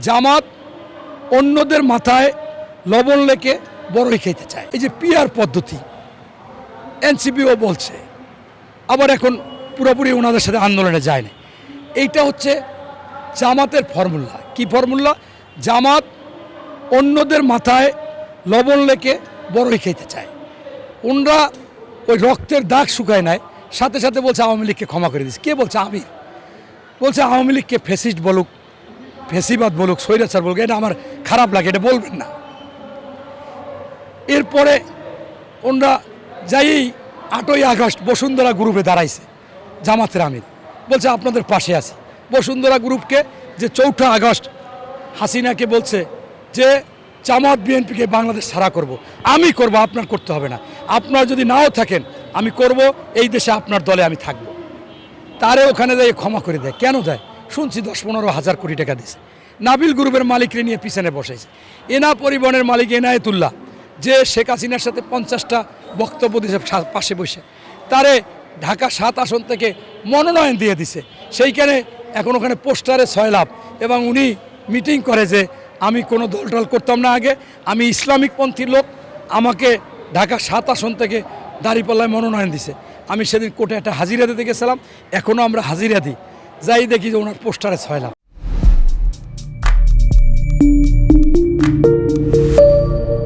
জামাত অন্যদের মাথায় লবণ লেকে বড়ই খেতে চায়। এই যে পিআর পদ্ধতি এনসিপিও বলছে, আবার এখন পুরোপুরি ওনাদের সাথে আন্দোলনে যায় না। এইটা হচ্ছে জামাতের ফর্মুলা। কি ফর্মুলা? জামাত অন্যদের মাথায় লবণ লেকে বড়ই খেতে চায়। ওনরা ওই রক্তের দাগ শুকায় নাই, সাথে সাথে বলছে আওয়ামী লীগকে ক্ষমা করে দিচ্ছে। কে বলছে? আমি বলছে আওয়ামী লীগকে ফ্যাসিস্ট বলুক, ফেসিবাদ বলুক, স্বৈরাচার বলুক, এটা আমার খারাপ লাগে, এটা বলবেন না। এরপরে ওনরা যাই 8ই আগস্ট বসুন্ধরা গ্রুপে দাঁড়াইছে জামাতের আমির, বলছে আপনাদের পাশে আছি। বসুন্ধরা গ্রুপকে যে 4 আগস্ট হাসিনাকে বলছে যে জামাত বিএনপিকে বাংলাদেশ ছাড়া করব, আমি করব, আপনার করতে হবে না, আপনার যদি নাও থাকেন আমি করব, এই দেশে আপনার দলে আমি থাকব। তারে ওখানে যাই ক্ষমা করে দেয়। কেন দেয়? শুনছি 10-15 হাজার কোটি টাকা দিয়েছে। নাবিল গ্রুপের মালিকরে নিয়ে পিছনে বসাইছে। এনা পরিবহনের মালিক এনায়েতুল্লাহ, যে শেখ হাসিনার সাথে 50টা বক্তব্য দিয়েছে পাশে বসে, তারে ঢাকা 7 আসন থেকে মনোনয়ন দিয়ে দিছে। সেইখানে এখন ওখানে পোস্টারে 6 লাভ, এবং উনি মিটিং করে যে আমি কোনো দলটল করতাম না, আগে আমি ইসলামিক পন্থীর লোক, আমাকে ঢাকা 7 আসন থেকে দাঁড়িপাল্লায় মনোনয়ন দিছে। আমি সেদিন কোর্টে একটা হাজিরা দিতে গেছিলাম, এখনও আমরা হাজিরা দিই, যাই দেখি যে ওনার পোস্টারে 6 লাভ।